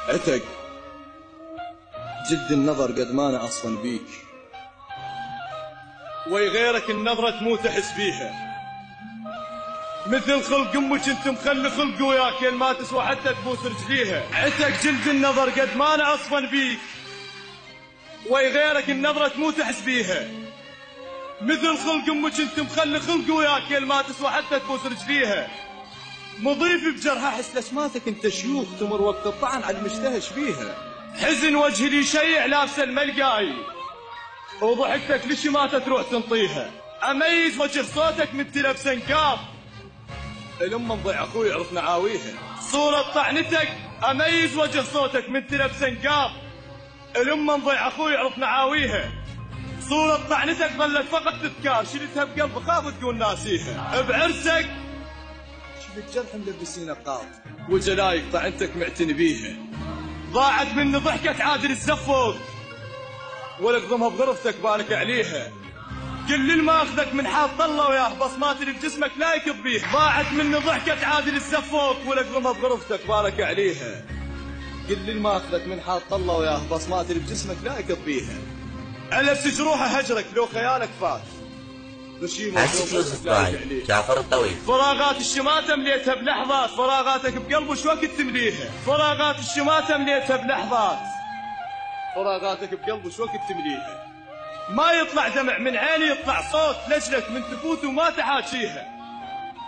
عتق جد النظر قد ما أنا أصفن بيك، وي غيرك النظرة تموت تحس بيها، مثل خلق امك انت مخلي خلق وياك ما تسوى حتى تبوس رجليها. عتق جلد النظر قد ما انا اصفن بيك، وي غيرك النظرة تموت تحس بيها، مثل خلق امك انت مخلي خلق وياك ما تسوى حتى تبوس رجليها. مضيف بجرها احس لسماتك انت شيوخ تمر وقت الطعن على المشتهش بيها. حزن وجهي لي شيع لابسه الملقاي، وضحكتك ليش ما تروح تنطيها. اميز وجه صوتك من تلبس نكاف، الام مضيع اخوي يعرف نعاويها. صورة طعنتك اميز وجه صوتك من تلبس نكاف، الام مضيع اخوي يعرف نعاويها. صورة طعنتك ظلت فقط تذكار، شلتها بقلب خاف تقول ناسيها. بعرسك شفت جرح ملبسين قاط، وجلايك طعنتك معتني بيها. ضاعت مني ضحكة عادل الزفوق، ولقضمها بغرفتك بارك عليها. كل ما اخذك من حاط الله وياه بصمات اللي بجسمك لا يكب بيها. ضاعت مني ضحكة عادل الزفوق، ولقضمها بغرفتك بارك عليها. كل ما اخذك من حاط الله وياه بصمات اللي بجسمك لا يكب بيها. ألبس جروحه هجرك لو خيالك فات، عزيز يوسف باي جعفر الطويل. فراغات الشماتة مليتها بلحظات، فراغاتك بقلب وش وقت تمليها. فراغات الشماتة مليتها بلحظات، فراغاتك بقلب وش وقت تمليها. ما يطلع دمع من عيني يطلع صوت لجلك من تفوت وما تحاشيها.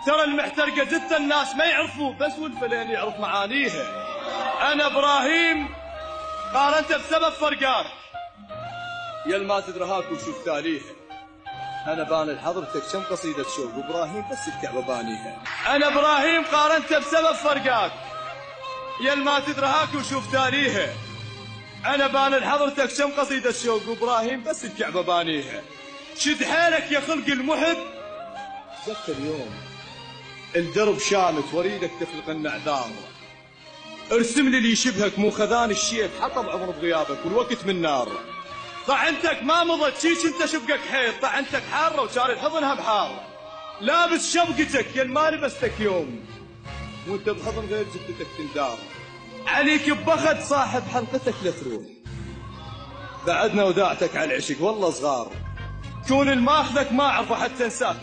ترى المحترقة جثة الناس ما يعرفوا، بس والفلين يعرف معانيها. أنا إبراهيم قارنت بسبب فرقاك، يل ما تدرهاك وشوف تاليها. أنا بان لحضرتك كم قصيدة شوق، وإبراهيم بس الكعبة بانيها. أنا إبراهيم قارنت بسبب فرقاك، يل ما تدرهاك وشوف تاليها. أنا بان لحضرتك كم قصيدة شوق، وإبراهيم بس الكعبة بانيها. شد حيلك يا خلق المحب، زدت اليوم الدرب شامت وريدك تخلق النعذار. ارسم لي اللي يشبهك مو خذان الشيب، حطب عمر بغيابك والوقت من نار. طعنتك ما مضت شيش انت شبقك حيط، طعنتك حارة وشاري الحضنها بحارة. لابس شبقتك يا ما لبستك يوم، وانت بحضن غير جدتك تندار. عليك ببخت صاحب حلقتك لتروح، بعدنا وداعتك على العشق والله صغار. كون الماخذك ما اعرفه حتى انساك.